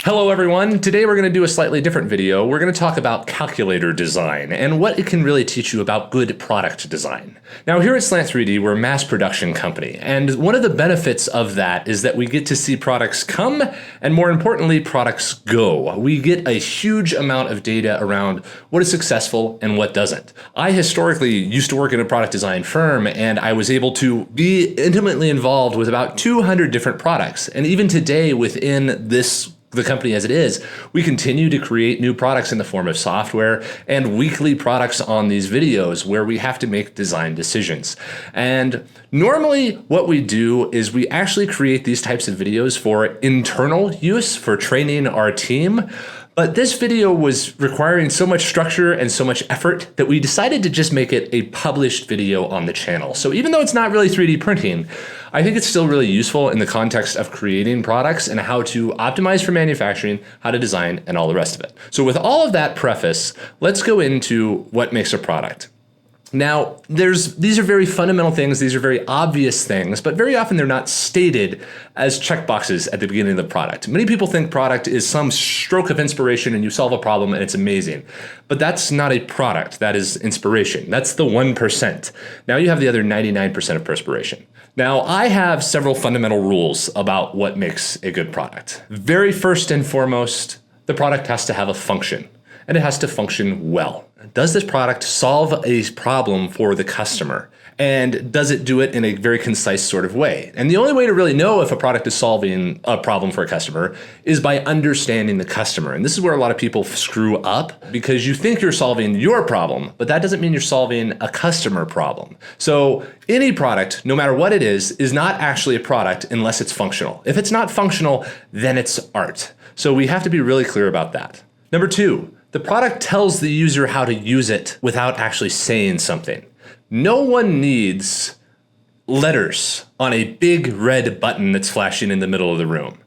Hello everyone, today we're going to do a slightly different video. We're going to talk about calculator design and what it can really teach you about good product design. Now here at Slant 3D, we're a mass production company, and one of the benefits of that is that we get to see products come, and more importantly, products go. We get a huge amount of data around what is successful and what doesn't. I historically used to work in a product design firm, and I was able to be intimately involved with about 200 different products. And even today within the company as it is, we continue to create new products in the form of software and weekly products on these videos where we have to make design decisions. And normally what we do is we actually create these types of videos for internal use, for training our team. But this video was requiring so much structure and so much effort that we decided to just make it a published video on the channel. So even though it's not really 3D printing, I think it's still really useful in the context of creating products and how to optimize for manufacturing, how to design, and all the rest of it. So with all of that preface, let's go into what makes a product. Now, these are very fundamental things, these are very obvious things, but very often they're not stated as checkboxes at the beginning of the product. Many people think product is some stroke of inspiration and you solve a problem and it's amazing. But that's not a product, that is inspiration. That's the 1%. Now you have the other 99% of perspiration. Now, I have several fundamental rules about what makes a good product. Very first and foremost, the product has to have a function, and it has to function well. Does this product solve a problem for the customer? And does it do it in a very concise sort of way? And the only way to really know if a product is solving a problem for a customer is by understanding the customer. And this is where a lot of people screw up, because you think you're solving your problem, but that doesn't mean you're solving a customer problem. So any product, no matter what it is not actually a product unless it's functional. If it's not functional, then it's art. So we have to be really clear about that. Number two, the product tells the user how to use it without actually saying something. No one needs letters on a big red button that's flashing in the middle of the room.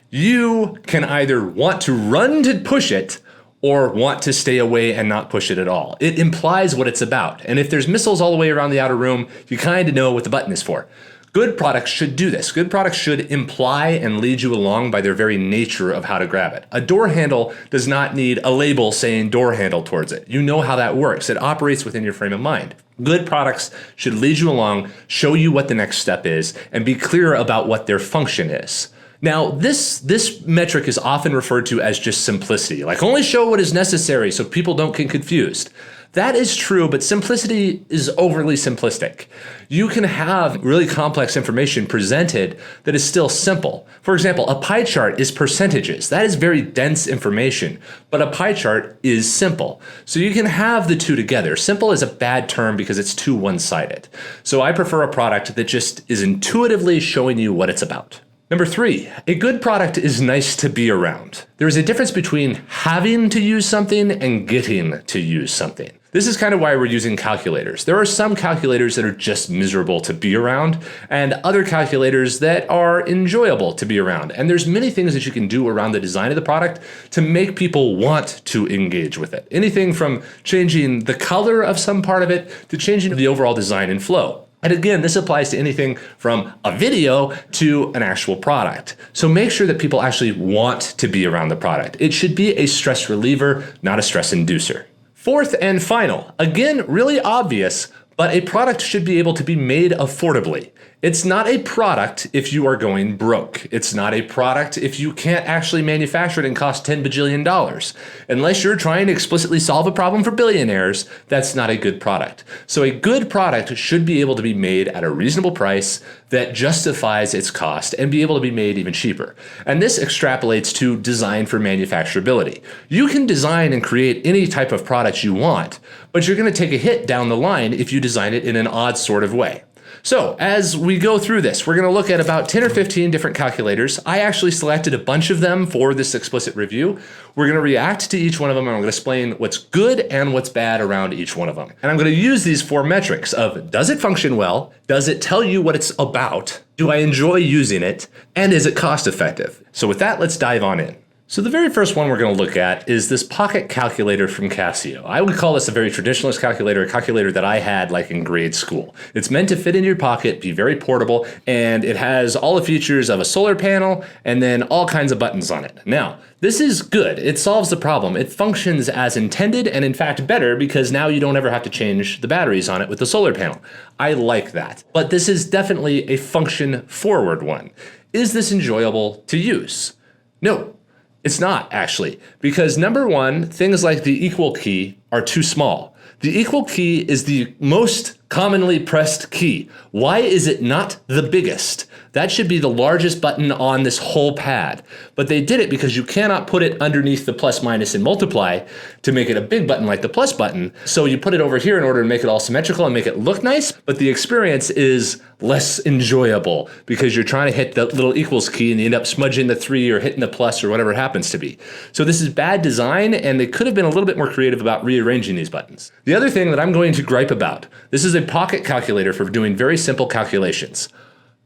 You can either want to run to push it or want to stay away and not push it at all. It implies what it's about. And if there's missiles all the way around the outer room, you kind of know what the button is for. Good products should do this. Good products should imply and lead you along by their very nature of how to grab it. A door handle does not need a label saying door handle towards it. You know how that works. It operates within your frame of mind. Good products should lead you along, show you what the next step is, and be clear about what their function is. Now, this metric is often referred to as just simplicity, like only show what is necessary so people don't get confused. That is true, but simplicity is overly simplistic. You can have really complex information presented that is still simple. For example, a pie chart is percentages. That is very dense information, but a pie chart is simple. So you can have the two together. Simple is a bad term because it's too one-sided. So I prefer a product that just is intuitively showing you what it's about. Number three, a good product is nice to be around. There is a difference between having to use something and getting to use something. This is kind of why we're using calculators. There are some calculators that are just miserable to be around, and other calculators that are enjoyable to be around. And there's many things that you can do around the design of the product to make people want to engage with it. Anything from changing the color of some part of it to changing the overall design and flow. And again, this applies to anything from a video to an actual product. So make sure that people actually want to be around the product. It should be a stress reliever, not a stress inducer. Fourth and final, again, really obvious, but a product should be able to be made affordably. It's not a product if you are going broke. It's not a product if you can't actually manufacture it and cost $10 bajillion. Unless you're trying to explicitly solve a problem for billionaires, that's not a good product. So a good product should be able to be made at a reasonable price that justifies its cost and be able to be made even cheaper. And this extrapolates to design for manufacturability. You can design and create any type of product you want, but you're going to take a hit down the line if you design it in an odd sort of way. So as we go through this, we're going to look at about 10 or 15 different calculators. I actually selected a bunch of them for this explicit review. We're going to react to each one of them, and I'm going to explain what's good and what's bad around each one of them. And I'm going to use these four metrics of, does it function well? Does it tell you what it's about? Do I enjoy using it? And is it cost effective? So with that, let's dive on in. So the very first one we're going to look at is this pocket calculator from Casio. I would call this a very traditionalist calculator, a calculator that I had like in grade school. It's meant to fit in your pocket, be very portable, and it has all the features of a solar panel and then all kinds of buttons on it. Now, this is good. It solves the problem. It functions as intended and in fact better because now you don't ever have to change the batteries on it with the solar panel. I like that. But this is definitely a function forward one. Is this enjoyable to use? No. It's not, actually, because number one, things like the equal key are too small. The equal key is the most commonly pressed key. Why is it not the biggest? That should be the largest button on this whole pad. But they did it because you cannot put it underneath the plus, minus, and multiply to make it a big button like the plus button. So you put it over here in order to make it all symmetrical and make it look nice, but the experience is less enjoyable because you're trying to hit the little equals key and you end up smudging the 3 or hitting the plus or whatever it happens to be. So this is bad design, and they could have been a little bit more creative about rearranging these buttons. The other thing that I'm going to gripe about, this is a pocket calculator for doing very simple calculations.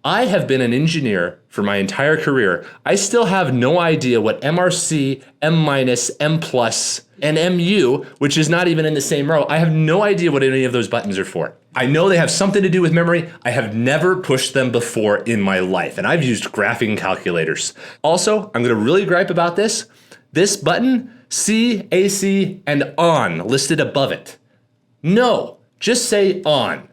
I have been an engineer for my entire career. I still have no idea what MRC, M-, M+, and MU, which is not even in the same row. I have no idea what any of those buttons are for. I know they have something to do with memory. I have never pushed them before in my life, and I've used graphing calculators. Also, I'm going to really gripe about this. This button, C, AC, and on listed above it. No, just say on.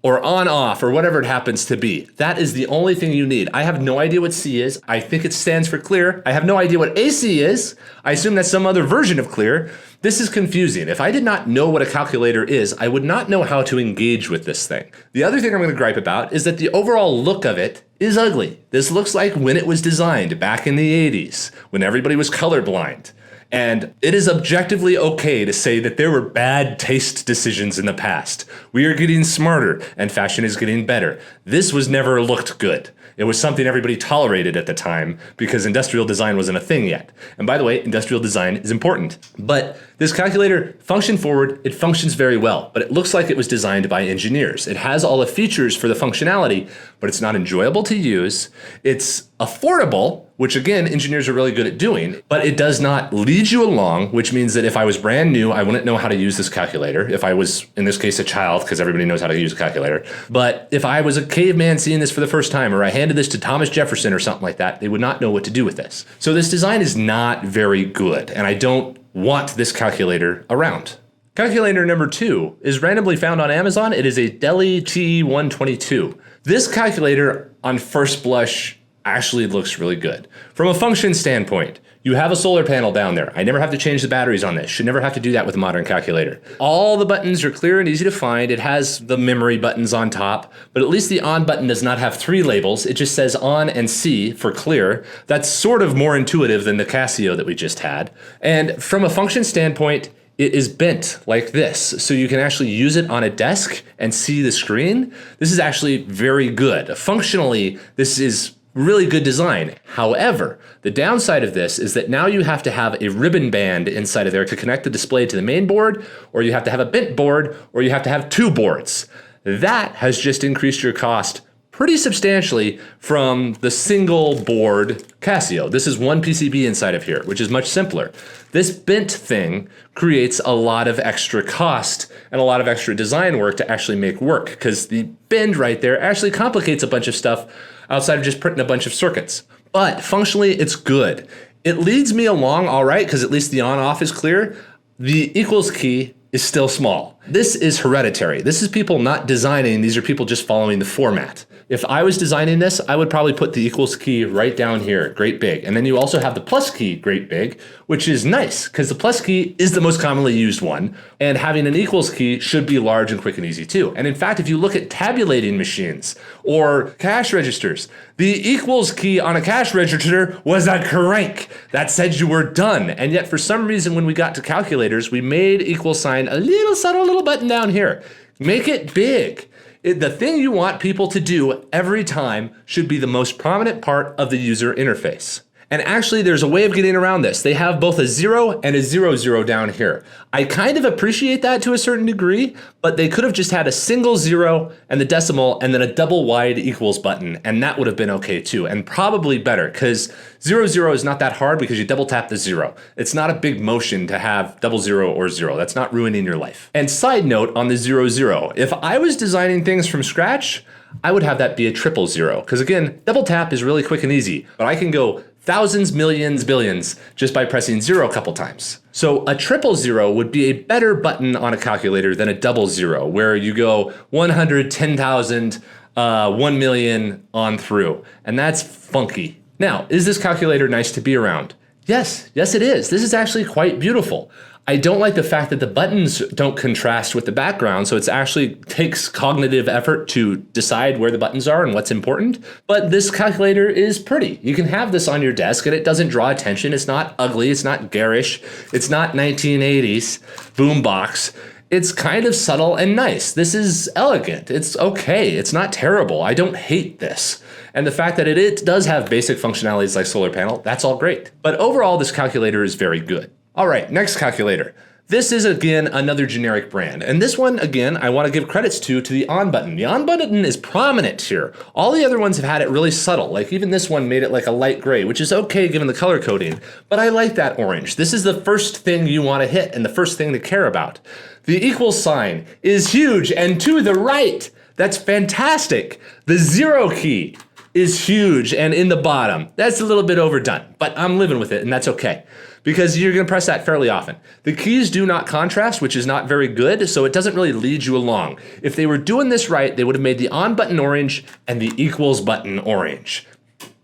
Or on off, or whatever it happens to be. That is the only thing you need. I have no idea what C is. I think it stands for clear. I have no idea what AC is. I assume that's some other version of clear. This is confusing. If I did not know what a calculator is, I would not know how to engage with this thing. The other thing I'm going to gripe about is that the overall look of it is ugly. This looks like when it was designed back in the 80s, when everybody was colorblind. And it is objectively okay to say that there were bad taste decisions in the past. We are getting smarter and fashion is getting better. This was never looked good. It was something everybody tolerated at the time because industrial design wasn't a thing yet. And by the way, industrial design is important. But this calculator, function forward, it functions very well, but it looks like it was designed by engineers. It has all the features for the functionality, but it's not enjoyable to use. It's affordable, which again, engineers are really good at doing, but it does not lead you along, which means that if I was brand new, I wouldn't know how to use this calculator. If I was, in this case, a child, because everybody knows how to use a calculator. But if I was a caveman seeing this for the first time, or I handed this to Thomas Jefferson or something like that, they would not know what to do with this. So this design is not very good, and I don't want this calculator around. Calculator number 2 is randomly found on Amazon. It is a Deli TE122. This calculator, on first blush, actually looks really good. From a function standpoint, you have a solar panel down there. I never have to change the batteries on this. Should never have to do that with a modern calculator. All the buttons are clear and easy to find. It has the memory buttons on top, but at least the on button does not have 3 labels. It just says on and C for clear. That's sort of more intuitive than the Casio that we just had. And from a function standpoint, it is bent like this, so you can actually use it on a desk and see the screen. This is actually very good. Functionally, this is really good design. However, the downside of this is that now you have to have a ribbon band inside of there to connect the display to the main board, or you have to have a bent board, or you have to have 2 boards. That has just increased your cost pretty substantially from the single board Casio. This is one PCB inside of here, which is much simpler. This bent thing creates a lot of extra cost and a lot of extra design work to actually make work, because the bend right there actually complicates a bunch of stuff outside of just printing a bunch of circuits. But functionally, it's good. It leads me along all right, because at least the on-off is clear. The equals key is still small. This is hereditary. This is people not designing. These are people just following the format. If I was designing this, I would probably put the equals key right down here, great big. And then you also have the plus key, great big, which is nice because the plus key is the most commonly used one. And having an equals key should be large and quick and easy too. And in fact, if you look at tabulating machines or cash registers, the equals key on a cash register was a crank. That said you were done. And yet for some reason, when we got to calculators, we made equal sign a little subtle little button down here. Make it big. The thing you want people to do every time should be the most prominent part of the user interface. And actually, there's a way of getting around this. They have both a 0 and a 00 down here. I kind of appreciate that to a certain degree, but they could have just had a single 0 and the decimal and then a double wide equals button, and that would have been okay too, and probably better, because 00 is not that hard because you double tap the 0. It's not a big motion to have 00 or 0. That's not ruining your life. And side note on the 00, if I was designing things from scratch, I would have that be a 000, because again, double tap is really quick and easy, but I can go thousands, millions, billions just by pressing 0 a couple times. So a 000 would be a better button on a calculator than a 00, where you go 100, 10,000, 1 million on through, and that's funky. Now, is this calculator nice to be around? Yes, it is. This is actually quite beautiful. I don't like the fact that the buttons don't contrast with the background, so it actually takes cognitive effort to decide where the buttons are and what's important. But this calculator is pretty. You can have this on your desk and it doesn't draw attention. It's not ugly, it's not garish, it's not 1980s boombox. It's kind of subtle and nice. This is elegant. It's okay. It's not terrible. I don't hate this. And the fact that it does have basic functionalities like solar panel, that's all great. But overall, this calculator is very good. All right, next calculator. This is, again, another generic brand. And this one, again, I want to give credits to the on button. The on button is prominent here. All the other ones have had it really subtle. Like even this one made it like a light gray, which is okay given the color coding. But I like that orange. This is the first thing you want to hit and the first thing to care about. The equal sign is huge and to the right. That's fantastic. The 0 key is huge and in the bottom. That's a little bit overdone, but I'm living with it and that's okay, because you're gonna press that fairly often. The keys do not contrast, which is not very good, so it doesn't really lead you along. If they were doing this right, they would have made the on button orange and the equals button orange.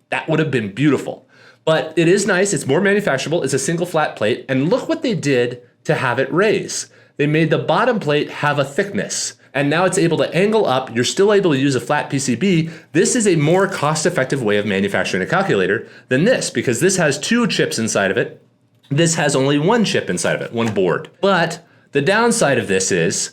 That would have been beautiful. But it is nice, it's more manufacturable, it's a single flat plate, and look what they did to have it raise. They made the bottom plate have a thickness. And now it's able to angle up. You're still able to use a flat PCB. This is a more cost-effective way of manufacturing a calculator than this, because this has 2 chips inside of it. This has only 1 chip inside of it, 1 board. But the downside of this is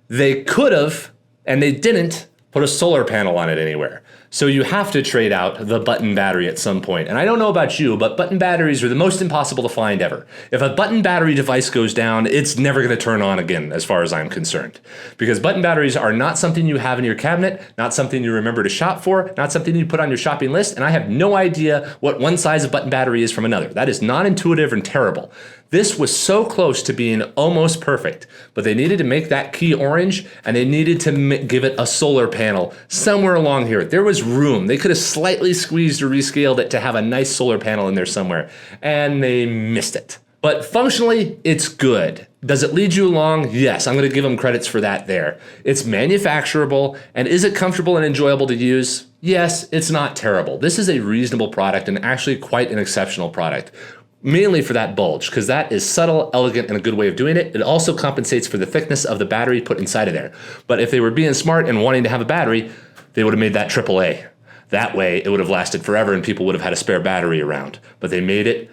they could have, and they didn't, put a solar panel on it anywhere. So you have to trade out the button battery at some point. And I don't know about you, but button batteries are the most impossible to find ever. If a button battery device goes down, it's never going to turn on again, as far as I'm concerned. Because button batteries are not something you have in your cabinet, not something you remember to shop for, not something you put on your shopping list, and I have no idea what one size of button battery is from another. That is non-intuitive and terrible. This was so close to being almost perfect, but they needed to make that key orange, and they needed to give it a solar panel somewhere along here. There was room. They could have slightly squeezed or rescaled it to have a nice solar panel in there somewhere, and they missed it. But functionally, it's good. Does it lead you along? Yes, I'm going to give them credits for that there. It's manufacturable, and is it comfortable and enjoyable to use? Yes, it's not terrible. This is a reasonable product and actually quite an exceptional product. Mainly for that bulge, because that is subtle, elegant, and a good way of doing it. It also compensates for the thickness of the battery put inside of there. But if they were being smart and wanting to have a battery, they would have made that AAA. That way, it would have lasted forever and people would have had a spare battery around. But they made it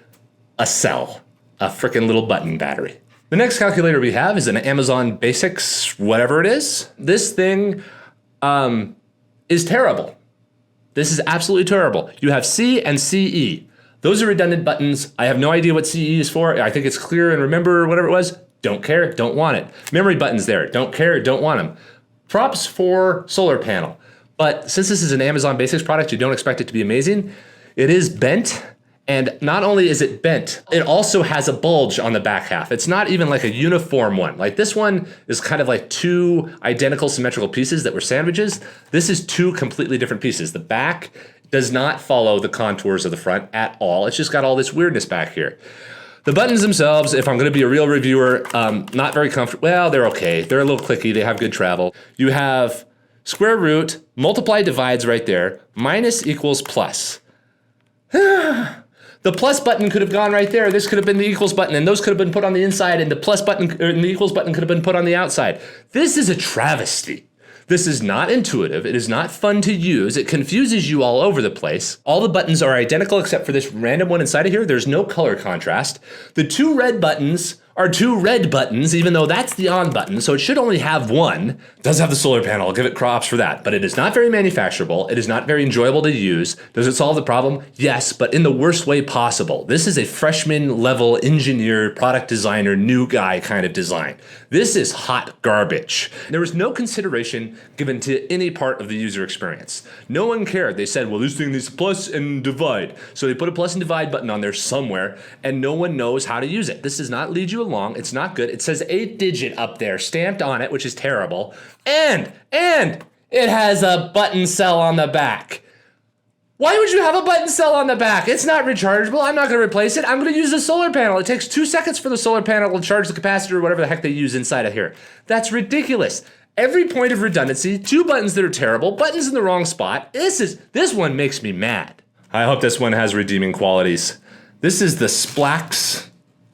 a cell, a frickin' little button battery. The next calculator we have is an Amazon Basics, whatever it is. This thing is terrible. This is absolutely terrible. You have C and CE. Those are redundant buttons. I have no idea what CE is for. I think it's clear and remember whatever it was. Don't care, don't want it. Memory buttons there. Don't care, don't want them. Props for solar panel. But since this is an Amazon Basics product, you don't expect it to be amazing. It is bent. And not only is it bent, it also has a bulge on the back half. It's not even like a uniform one. Like this one is kind of like 2 identical symmetrical pieces that were sandwiches. This is 2 completely different pieces. The back does not follow the contours of the front at all. It's just got all this weirdness back here. The buttons themselves, if I'm gonna be a real reviewer, not very comfortable. Well, they're okay. They're a little clicky, they have good travel. You have square root, multiply divides right there, minus equals plus. The plus button could have gone right there. This could have been the equals button, and those could have been put on the inside, and the plus button and the equals button could have been put on the outside. This is a travesty. This is not intuitive. It is not fun to use. It confuses you all over the place. All the buttons are identical except for this random one inside of here. There's no color contrast. The 2 red buttons are two red buttons, even though that's the on button, so it should only have one. It does have the solar panel, I'll give it props for that, but it is not very manufacturable, it is not very enjoyable to use. Does it solve the problem? Yes, but in the worst way possible. This is a freshman level engineer, product designer, new guy kind of design. This is hot garbage. There was no consideration given to any part of the user experience. No one cared. They said, well, this thing needs plus and divide. So they put a plus and divide button on there somewhere, and no one knows how to use it. This does not lead you along. It's not good. It says 8-digit up there, stamped on it, which is terrible. And it has a button cell on the back. Why would you have a button cell on the back? It's not rechargeable. I'm not going to replace it. I'm going to use the solar panel. It takes 2 seconds for the solar panel to charge the capacitor or whatever the heck they use inside of here. That's ridiculous. Every point of redundancy, 2 buttons that are terrible, buttons in the wrong spot. This one makes me mad. I hope this one has redeeming qualities. This is the Splaks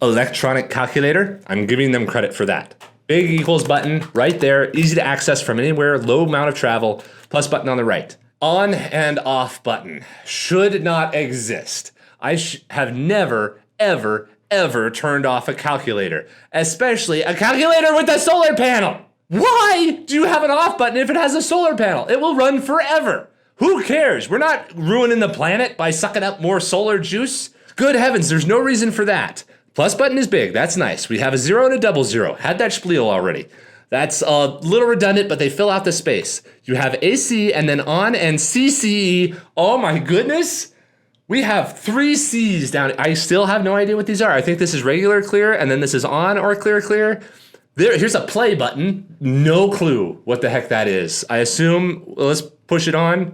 electronic calculator. I'm giving them credit for that. Big equals button right there, easy to access from anywhere, low amount of travel, plus button on the right. On and off button should not exist. I have never, ever turned off a calculator, especially a calculator with a solar panel. Why do you have an off button if it has a solar panel? It will run forever. Who cares? We're not ruining the planet by sucking up more solar juice. Good heavens, there's no reason for that. Plus button is big, that's nice. We have a 0 and a double 0. Had that spiel already. That's a little redundant, but they fill out the space. You have AC and then on and CCE. Oh my goodness. We have 3 C's down. I still have no idea what these are. I think this is regular clear and then this is on or clear. Here's a play button. No clue what the heck that is. I assume, let's push it on.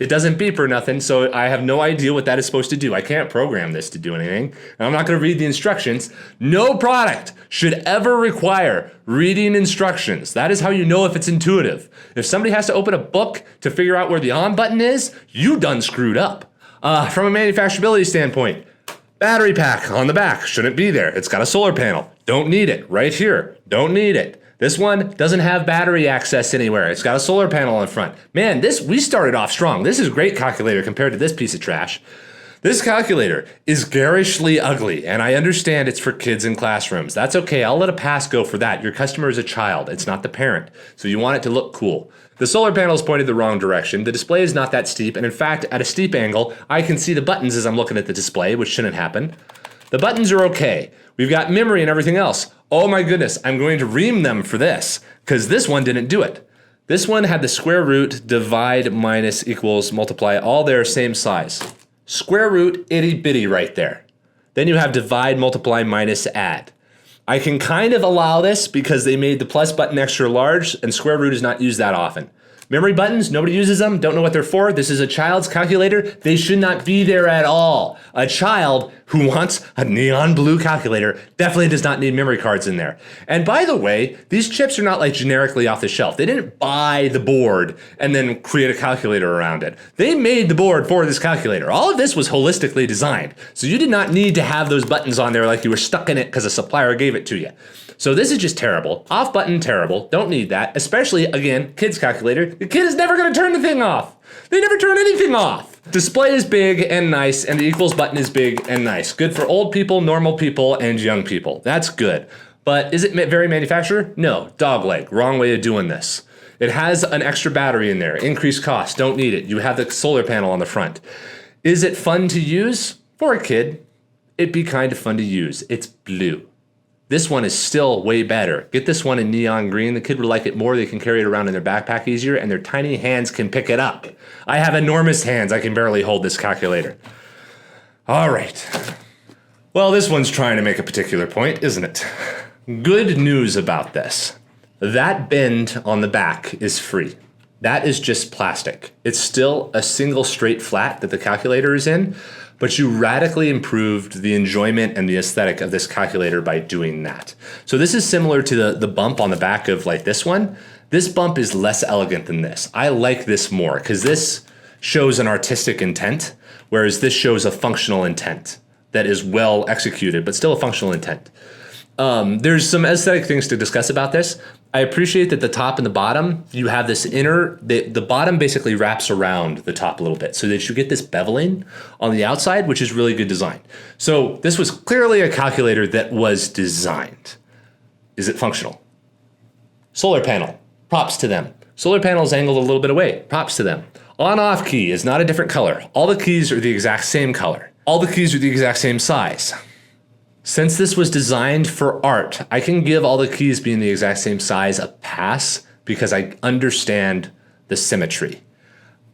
It doesn't beep or nothing, so I have no idea what that is supposed to do. I can't program this to do anything. And I'm not going to read the instructions. No product should ever require reading instructions. That is how you know if it's intuitive. If somebody has to open a book to figure out where the on button is, you done screwed up. From a manufacturability standpoint, battery pack on the back shouldn't be there. It's got a solar panel. Don't need it. Right here. Don't need it. This one doesn't have battery access anywhere. It's got a solar panel in front. Man, we started off strong. This is a great calculator compared to this piece of trash. This calculator is garishly ugly, and I understand it's for kids in classrooms. That's okay. I'll let a pass go for that. Your customer is a child. It's not the parent. So you want it to look cool. The solar panel is pointed the wrong direction. The display is not that steep, and in fact, at a steep angle, I can see the buttons as I'm looking at the display, which shouldn't happen. The buttons are okay. We've got memory and everything else. Oh my goodness, I'm going to ream them for this, because this one didn't do it. This one had the square root, divide, minus, equals, multiply, all there, same size. Square root, itty bitty right there. Then you have divide, multiply, minus, add. I can kind of allow this because they made the plus button extra large, and square root is not used that often. Memory buttons, nobody uses them, don't know what they're for. This is a child's calculator. They should not be there at all. A child who wants a neon blue calculator definitely does not need memory cards in there. And by the way, these chips are not like generically off the shelf. They didn't buy the board and then create a calculator around it. They made the board for this calculator. All of this was holistically designed. So you did not need to have those buttons on there like you were stuck in it because a supplier gave it to you. So this is just terrible. Off button, terrible. Don't need that. Especially, again, kids calculator. The kid is never going to turn the thing off. They never turn anything off. Display is big and nice, and the equals button is big and nice. Good for old people, normal people, and young people. That's good. But is it very manufacturer? No. Dogleg. Wrong way of doing this. It has an extra battery in there. Increased cost. Don't need it. You have the solar panel on the front. Is it fun to use? For a kid, it'd be kind of fun to use. It's blue. This one is still way better. Get this one in neon green. The kid would like it more. They can carry it around in their backpack easier, and their tiny hands can pick it up. I have enormous hands. I can barely hold this calculator. All right. Well, this one's trying to make a particular point, isn't it? Good news about this. That bend on the back is free. That is just plastic. It's still a single straight flat that the calculator is in, but you radically improved the enjoyment and the aesthetic of this calculator by doing that. So this is similar to the bump on the back of like this one. This bump is less elegant than this. I like this more because this shows an artistic intent, whereas this shows a functional intent that is well executed, but still a functional intent. There's some aesthetic things to discuss about this. I appreciate that the top and the bottom, you have this the bottom basically wraps around the top a little bit so that you get this beveling on the outside, which is really good design. So this was clearly a calculator that was designed. Is it functional? Solar panel, props to them. Solar panel is angled a little bit away, props to them. On-off key is not a different color. All the keys are the exact same color. All the keys are the exact same size. Since this was designed for art, I can give all the keys being the exact same size a pass because I understand the symmetry.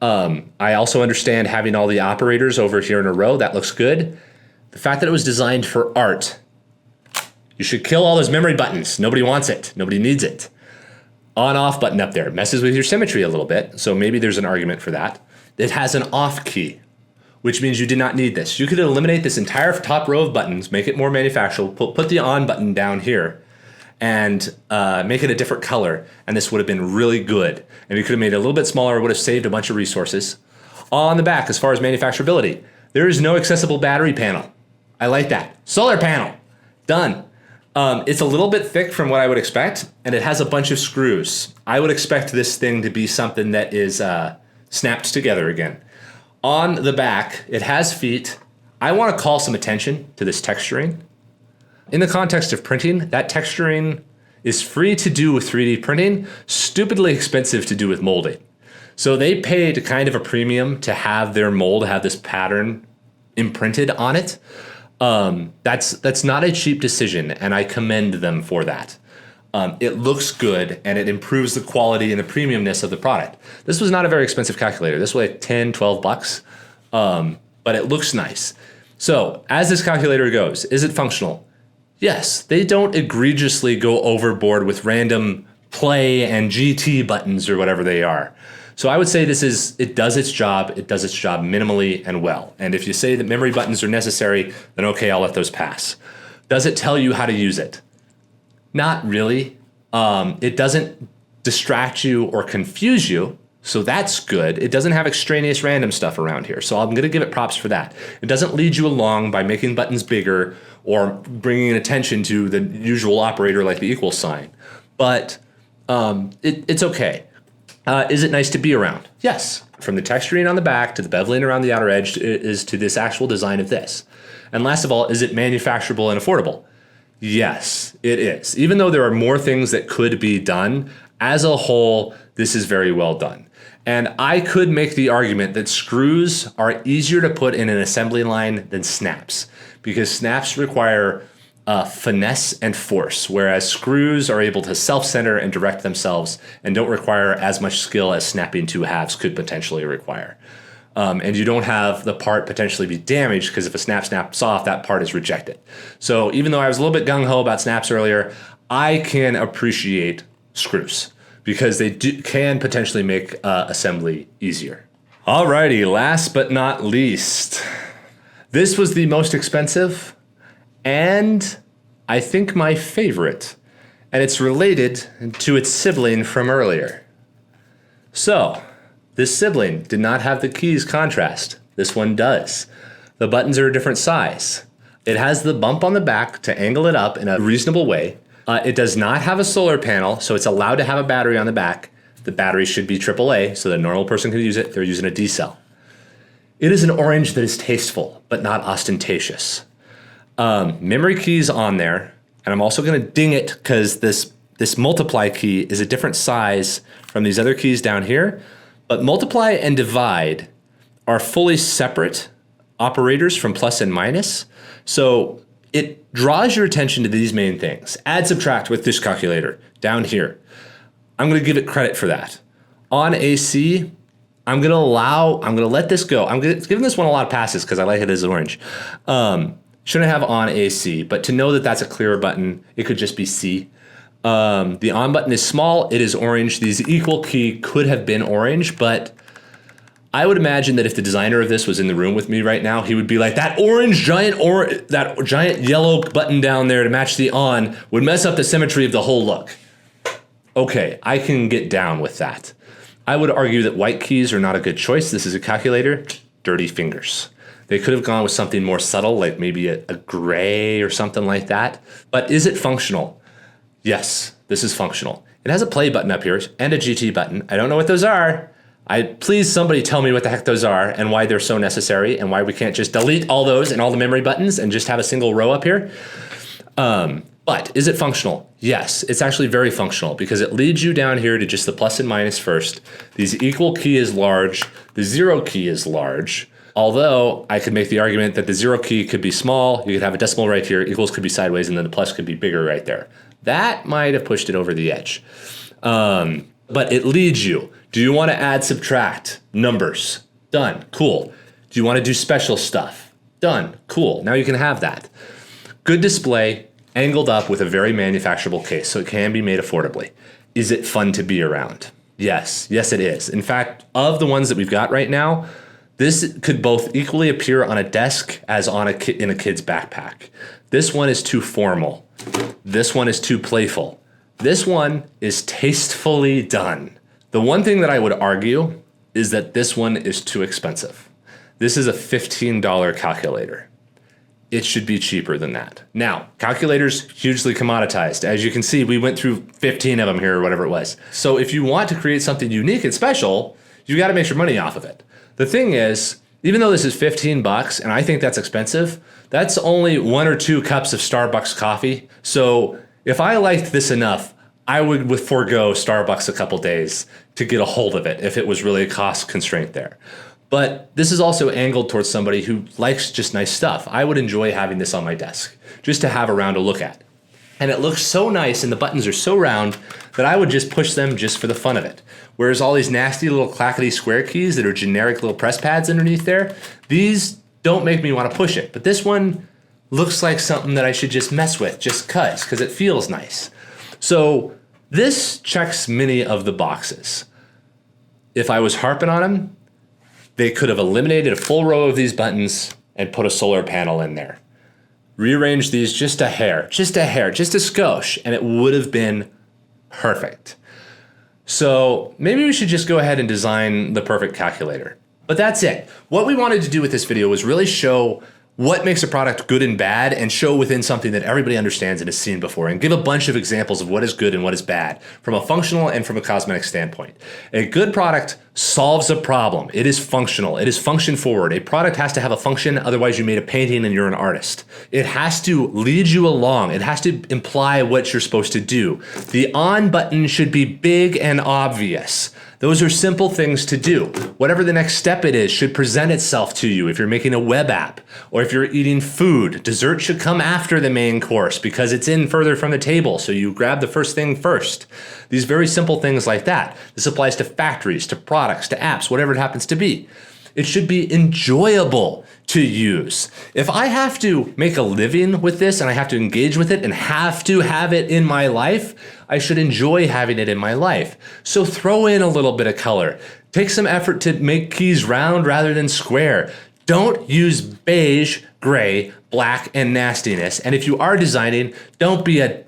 I also understand having all the operators over here in a row. That looks good. The fact that it was designed for art, you should kill all those memory buttons. Nobody wants it. Nobody needs it. On-off button up there messes with your symmetry a little bit, so maybe there's an argument for that. It has an off key, which means you did not need this. You could eliminate this entire top row of buttons, make it more manufacturable, put the on button down here, and make it a different color, and this would have been really good. And you could have made it a little bit smaller, would have saved a bunch of resources. On the back, as far as manufacturability, there is no accessible battery panel. I like that. Solar panel, done. It's a little bit thick from what I would expect, and it has a bunch of screws. I would expect this thing to be something that is snapped together again. On the back, it has feet. I want to call some attention to this texturing. In the context of printing, that texturing is free to do with 3D printing, stupidly expensive to do with molding. So they paid kind of a premium to have their mold have this pattern imprinted on it. That's not a cheap decision, and I commend them for that. It looks good, and it improves the quality and the premiumness of the product. This was not a very expensive calculator. This was like 10, 12 bucks, but it looks nice. So as this calculator goes, is it functional? Yes, they don't egregiously go overboard with random play and GT buttons or whatever they are. So I would say it does its job minimally and well. And if you say that memory buttons are necessary, then okay, I'll let those pass. Does it tell you how to use it? Not really. It doesn't distract you or confuse you, so that's good. It doesn't have extraneous random stuff around here, so I'm gonna give it props for that. It doesn't lead you along by making buttons bigger or bringing attention to the usual operator like the equal sign, but it's okay. Is it nice to be around? Yes. From the texturing on the back to the beveling around the outer edge is to this actual design of this. And last of all, is it manufacturable and affordable? Yes, it is. Even though there are more things that could be done, as a whole, this is very well done. And I could make the argument that screws are easier to put in an assembly line than snaps, because snaps require finesse and force, whereas screws are able to self-center and direct themselves and don't require as much skill as snapping two halves could potentially require. And you don't have the part potentially be damaged because if a snap snaps off, that part is rejected. So even though I was a little bit gung-ho about snaps earlier, I can appreciate screws because they can potentially make assembly easier. Alrighty, last but not least, this was the most expensive and I think my favorite, and it's related to its sibling from earlier. So, this sibling did not have the keys contrast. This one does. The buttons are a different size. It has the bump on the back to angle it up in a reasonable way. It does not have a solar panel, so it's allowed to have a battery on the back. The battery should be AAA, so that a normal person can use it. They're using a D cell. It is an orange that is tasteful, but not ostentatious. Memory keys on there, and I'm also going to ding it because this multiply key is a different size from these other keys down here. But multiply and divide are fully separate operators from plus and minus. So it draws your attention to these main things. Add, subtract with this calculator down here. I'm going to give it credit for that. On AC, I'm going to let this go. I'm giving this one a lot of passes because I like it as orange. Shouldn't have on AC, but to know that that's a clearer button, it could just be C. The on button is small, it is orange. The equal key could have been orange, but I would imagine that if the designer of this was in the room with me right now, he would be like, that giant yellow button down there to match the on would mess up the symmetry of the whole look. Okay, I can get down with that. I would argue that white keys are not a good choice. This is a calculator, dirty fingers. They could have gone with something more subtle, like maybe a gray or something like that. But is it functional? Yes, this is functional. It has a play button up here and a GT button. I don't know what those are. Please somebody tell me what the heck those are and why they're so necessary and why we can't just delete all those and all the memory buttons and just have a single row up here. But is it functional? Yes, it's actually very functional because it leads you down here to just the plus and minus first. The equal key is large. The 0 key is large. Although I could make the argument that the 0 key could be small. You could have a decimal right here. Equals could be sideways and then the plus could be bigger right there. That might have pushed it over the edge. But it leads you. Do you want to add, subtract, numbers? Done, cool. Do you want to do special stuff? Done, cool. Now you can have that. Good display, angled up with a very manufacturable case, so it can be made affordably. Is it fun to be around? Yes, yes it is. In fact, of the ones that we've got right now, this could both equally appear on a desk as on in a kid's backpack. This one is too formal. This one is too playful. This one is tastefully done. The one thing that I would argue is that this one is too expensive. This is a $15 calculator. It should be cheaper than that. Now, calculators, hugely commoditized. As you can see, we went through 15 of them here or whatever it was. So if you want to create something unique and special, you got to make your money off of it. The thing is, even though this is 15 bucks, and I think that's expensive, that's only 1 or 2 cups of Starbucks coffee. So if I liked this enough, I would forego Starbucks a couple days to get a hold of it if it was really a cost constraint there. But this is also angled towards somebody who likes just nice stuff. I would enjoy having this on my desk just to have around to look at. And it looks so nice and the buttons are so round that I would just push them just for the fun of it. Whereas all these nasty little clackety square keys that are generic little press pads underneath there, these don't make me want to push it. But this one looks like something that I should just mess with just because it feels nice. So this checks many of the boxes. If I was harping on them, they could have eliminated a full row of these buttons and put a solar panel in there. Rearrange these just a hair, just a skosh, and it would have been perfect. So maybe we should just go ahead and design the perfect calculator. But that's it. What we wanted to do with this video was really show what makes a product good and bad and show within something that everybody understands and has seen before and give a bunch of examples of what is good and what is bad from a functional and from a cosmetic standpoint. A good product solves a problem. It is functional. It is function forward. A product has to have a function, otherwise you made a painting and you're an artist. It has to lead you along. It has to imply what you're supposed to do. The on button should be big and obvious. Those are simple things to do. Whatever the next step it is should present itself to you if you're making a web app or if you're eating food. Dessert should come after the main course because it's in further from the table, so you grab the first thing first. These very simple things like that. This applies to factories, to products, to apps, whatever it happens to be. It should be enjoyable to use. If I have to make a living with this and I have to engage with it and have to have it in my life, I should enjoy having it in my life. So throw in a little bit of color. Take some effort to make keys round rather than square. Don't use beige, gray, black, and nastiness. And if you are designing, don't be a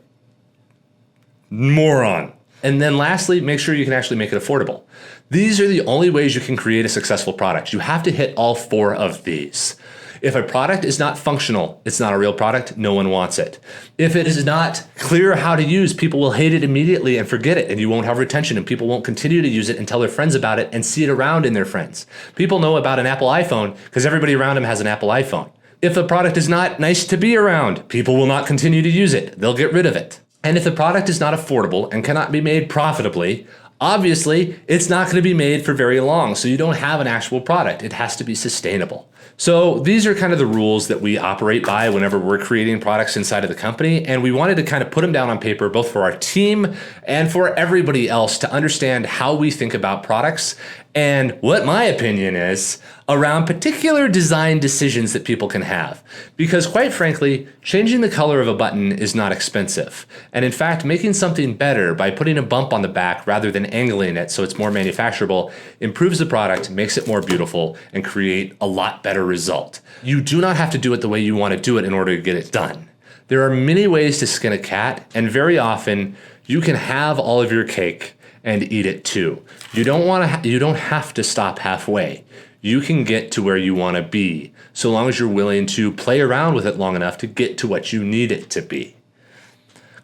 moron. And then lastly, make sure you can actually make it affordable. These are the only ways you can create a successful product. You have to hit all 4 of these. If a product is not functional, it's not a real product, no one wants it. If it is not clear how to use, people will hate it immediately and forget it, and you won't have retention, and people won't continue to use it and tell their friends about it and see it around in their friends. People know about an Apple iPhone because everybody around them has an Apple iPhone. If a product is not nice to be around, people will not continue to use it. They'll get rid of it. And if the product is not affordable and cannot be made profitably, obviously it's not going to be made for very long, so you don't have an actual product. It has to be sustainable. So these are kind of the rules that we operate by whenever we're creating products inside of the company, and we wanted to kind of put them down on paper both for our team and for everybody else to understand how we think about products and what my opinion is around particular design decisions that people can have. Because quite frankly, changing the color of a button is not expensive. And in fact, making something better by putting a bump on the back rather than angling it so it's more manufacturable improves the product, makes it more beautiful, and create a lot better result. You do not have to do it the way you want to do it in order to get it done. There are many ways to skin a cat, and very often you can have all of your cake and eat it too. You don't have to stop halfway. you can get to where you want to be, so long as you're willing to play around with it long enough to get to what you need it to be.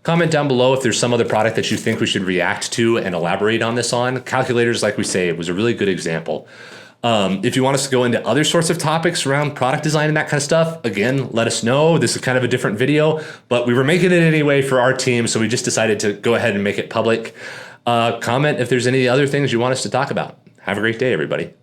Comment down below if there's some other product that you think we should react to and elaborate on this on. Calculators, like we say, was a really good example. If you want us to go into other sorts of topics around product design and that kind of stuff, again, let us know. This is kind of a different video, but we were making it anyway for our team, so we just decided to go ahead and make it public. Comment if there's any other things you want us to talk about. Have a great day, everybody.